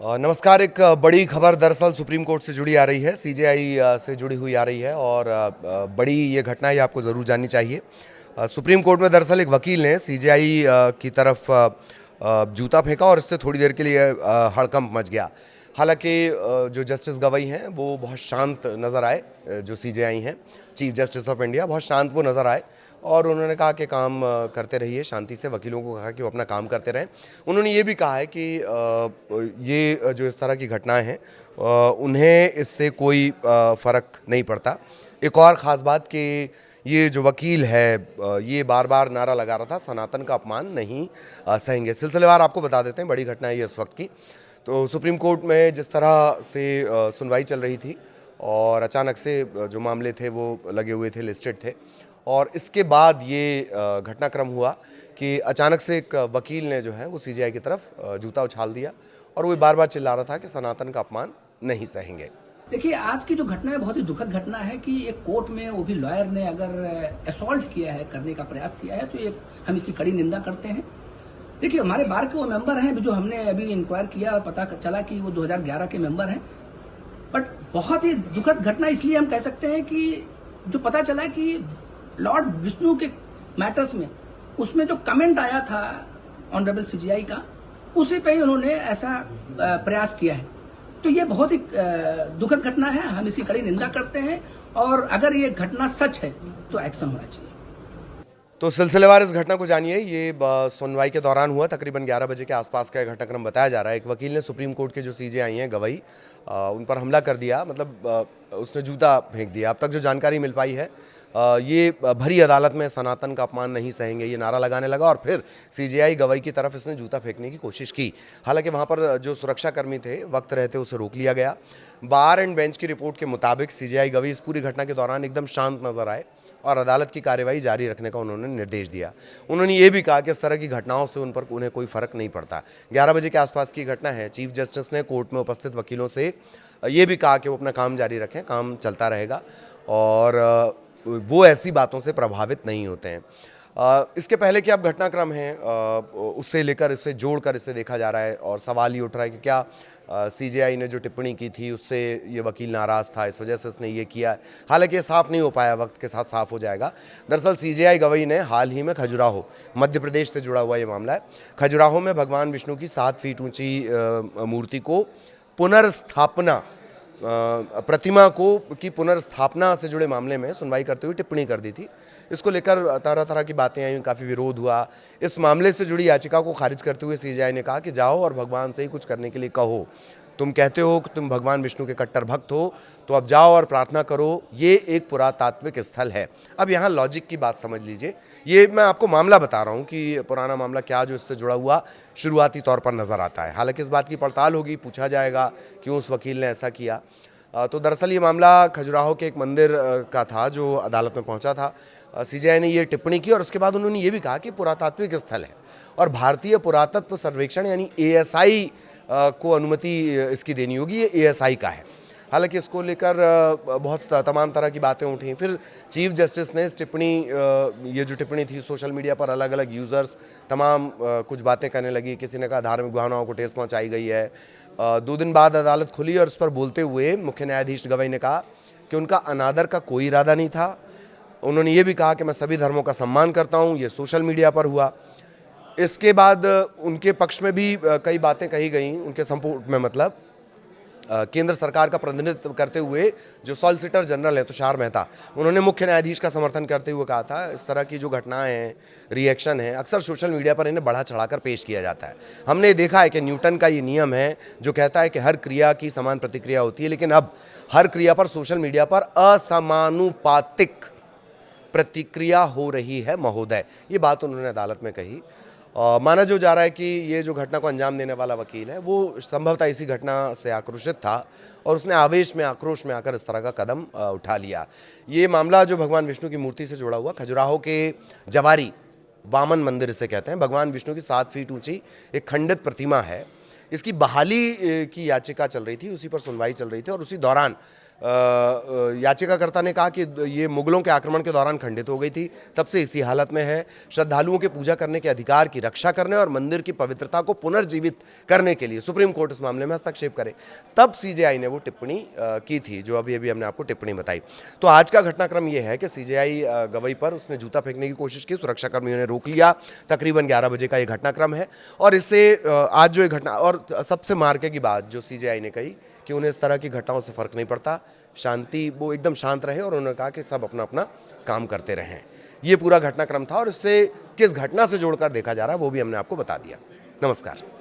नमस्कार। एक बड़ी खबर दरअसल सुप्रीम कोर्ट से जुड़ी आ रही है, सीजेआई से जुड़ी हुई आ रही है और बड़ी ये घटना ये आपको ज़रूर जाननी चाहिए। सुप्रीम कोर्ट में दरअसल एक वकील ने सीजेआई की तरफ जूता फेंका और इससे थोड़ी देर के लिए हड़कंप मच गया। हालांकि जो जस्टिस गवई हैं वो बहुत शांत नज़र आए, जो सीजेआई हैं, चीफ जस्टिस ऑफ इंडिया, बहुत शांत वो नज़र आए और उन्होंने कहा कि काम करते रहिए शांति से। वकीलों को कहा कि वो अपना काम करते रहें। उन्होंने ये भी कहा है कि ये जो इस तरह की घटनाएं हैं उन्हें इससे कोई फ़र्क नहीं पड़ता। एक और ख़ास बात कि ये जो वकील है ये बार बार नारा लगा रहा था, सनातन का अपमान नहीं सहेंगे। सिलसिलेवार आपको बता देते हैं, बड़ी घटना है ये इस वक्त की। तो सुप्रीम कोर्ट में जिस तरह से सुनवाई चल रही थी और अचानक से जो मामले थे वो लगे हुए थे, लिस्टेड थे, और इसके बाद ये घटनाक्रम हुआ कि अचानक से एक वकील ने जो है वो सीजेआई की तरफ जूता उछाल दिया और वो बार बार चिल्ला रहा था कि सनातन का अपमान नहीं सहेंगे। देखिए, आज की जो घटना है बहुत ही दुखद घटना है कि एक कोर्ट में वो भी लॉयर ने अगर असॉल्ट किया है, करने का प्रयास किया है, तो एक हम इसकी कड़ी निंदा करते हैं। देखिए, हमारे बार के वो मेंबर हैं जो हमने अभी इंक्वायर किया और पता चला कि वो 2011 के मेंबर हैं। बट बहुत ही दुखद घटना इसलिए हम कह सकते हैं कि जो पता चला कि लॉर्ड विष्णु के मैटर्स में उसमें जो कमेंट आया था ऑनरेबल सीजेआई का, उसी पे ही उन्होंने ऐसा प्रयास किया है। तो ये बहुत ही दुखद घटना है, हम इसकी कड़ी निंदा करते हैं और अगर ये घटना सच है तो एक्शन होना चाहिए। तो सिलसिलेवार इस घटना को जानिए। ये सुनवाई के दौरान हुआ, तकरीबन 11 बजे के आसपास का घटनाक्रम बताया जा रहा है। एक वकील ने सुप्रीम कोर्ट के जो सीजेआई हैं गवई, उन पर हमला कर दिया, मतलब उसने जूता फेंक दिया। अब तक जो जानकारी मिल पाई है ये भरी अदालत में सनातन का अपमान नहीं सहेंगे ये नारा लगाने लगा और फिर सीजेआई गवई की तरफ इसने जूता फेंकने की कोशिश की। हालांकि वहां पर जो सुरक्षाकर्मी थे वक्त रहते उसे रोक लिया गया। बार एंड बेंच की रिपोर्ट के मुताबिक सीजेआई गवई इस पूरी घटना के दौरान एकदम शांत नजर आए और अदालत की कार्यवाही जारी रखने का उन्होंने निर्देश दिया। उन्होंने ये भी कहा कि इस तरह की घटनाओं से उन्हें कोई फर्क नहीं पड़ता। 11 बजे के आसपास की घटना है। चीफ जस्टिस ने कोर्ट में उपस्थित वकीलों से ये भी कहा कि वो अपना काम जारी रखें, काम चलता रहेगा और वो ऐसी बातों से प्रभावित नहीं होते हैं। इसके पहले कि अब घटनाक्रम है उससे लेकर इससे जोड़कर इसे देखा जा रहा है और सवाल ये उठ रहा है कि क्या सीजेआई ने जो टिप्पणी की थी उससे ये वकील नाराज़ था, इस वजह से इसने ये किया है। हालांकि ये साफ़ नहीं हो पाया, वक्त के साथ साफ़ हो जाएगा। दरअसल सीजेआई गवई ने हाल ही में खजुराहो, मध्य प्रदेश से जुड़ा हुआ ये मामला है, खजुराहो में भगवान विष्णु की 7 फीट ऊंची मूर्ति को पुनर्स्थापना, प्रतिमा को की पुनर्स्थापना से जुड़े मामले में सुनवाई करते हुए टिप्पणी कर दी थी। इसको लेकर तरह तरह की बातें आई, काफ़ी विरोध हुआ। इस मामले से जुड़ी याचिका को खारिज करते हुए सीजेआई ने कहा कि जाओ और भगवान से ही कुछ करने के लिए कहो। तुम कहते हो कि तुम भगवान विष्णु के कट्टर भक्त हो, तो अब जाओ और प्रार्थना करो। ये एक पुरातात्विक स्थल है। अब यहाँ लॉजिक की बात समझ लीजिए। ये मैं आपको मामला बता रहा हूँ कि पुराना मामला क्या जो इससे जुड़ा हुआ शुरुआती तौर पर नज़र आता है। हालांकि इस बात की पड़ताल होगी, पूछा जाएगा क्यों उस वकील ने ऐसा किया। तो दरअसल ये मामला खजुराहो के एक मंदिर का था जो अदालत में पहुंचा था। सीजेआई ने ये टिप्पणी की और उसके बाद उन्होंने ये भी कहा कि पुरातात्विक स्थल है और भारतीय पुरातत्व सर्वेक्षण यानी एएसआई को अनुमति इसकी देनी होगी, ये एएसआई का है। हालांकि इसको लेकर बहुत तमाम तरह की बातें उठी। फिर चीफ जस्टिस ने इस टिप्पणी, ये जो टिप्पणी थी, सोशल मीडिया पर अलग अलग यूज़र्स तमाम कुछ बातें करने लगी। किसी ने कहा धार्मिक भावनाओं को ठेस पहुंचाई गई है। 2 दिन बाद अदालत खुली और इस पर बोलते हुए मुख्य न्यायाधीश गवई ने कहा कि उनका अनादर का कोई इरादा नहीं था। उन्होंने ये भी कहा कि मैं सभी धर्मों का सम्मान करता हूँ, ये सोशल मीडिया पर हुआ। इसके बाद उनके पक्ष में भी कई बातें कही गई, उनके सपोर्ट में, मतलब केंद्र सरकार का प्रतिनिधित्व करते हुए जो सॉलिसिटर जनरल है तुषार मेहता, उन्होंने मुख्य न्यायाधीश का समर्थन करते हुए कहा था इस तरह की जो घटनाएं हैं, रिएक्शन है, अक्सर सोशल मीडिया पर इन्हें बढ़ा चढ़ाकर पेश किया जाता है। हमने देखा है कि न्यूटन का ये नियम है जो कहता है कि हर क्रिया की समान प्रतिक्रिया होती है, लेकिन अब हर क्रिया पर सोशल मीडिया पर असमानुपातिक प्रतिक्रिया हो रही है महोदय। ये बात उन्होंने अदालत में कही। माना जो जा रहा है कि ये जो घटना को अंजाम देने वाला वकील है वो संभवतः इसी घटना से आक्रोशित था और उसने आवेश में, आक्रोश में आकर इस तरह का कदम उठा लिया। ये मामला जो भगवान विष्णु की मूर्ति से जुड़ा हुआ, खजुराहो के जवारी वामन मंदिर इसे कहते हैं, भगवान विष्णु की 7 फीट ऊंची एक खंडित प्रतिमा है। इसकी बहाली की याचिका चल रही थी, उसी पर सुनवाई चल रही थी और उसी दौरान याचिकाकर्ता ने कहा कि ये मुगलों के आक्रमण के दौरान खंडित हो गई थी, तब से इसी हालत में है। श्रद्धालुओं के पूजा करने के अधिकार की रक्षा करने और मंदिर की पवित्रता को पुनर्जीवित करने के लिए सुप्रीम कोर्ट इस मामले में हस्तक्षेप करे, तब सीजेआई ने वो टिप्पणी की थी जो अभी अभी हमने आपको टिप्पणी बताई। तो आज का घटनाक्रम ये है कि सीजेआई गवई पर उसने जूता फेंकने की कोशिश की, सुरक्षा कर्मियों ने रोक लिया। तकरीबन 11 बजे का ये घटनाक्रम है और इससे आज जो ये घटना, और सबसे मार्के की बात जो सीजेआई ने कही कि उन्हें इस तरह की घटनाओं से फर्क नहीं पड़ता, शांति, वो एकदम शांत रहे और उन्होंने कहा कि सब अपना अपना काम करते रहें। ये पूरा घटनाक्रम था और इससे किस घटना से जोड़कर देखा जा रहा है वो भी हमने आपको बता दिया। नमस्कार।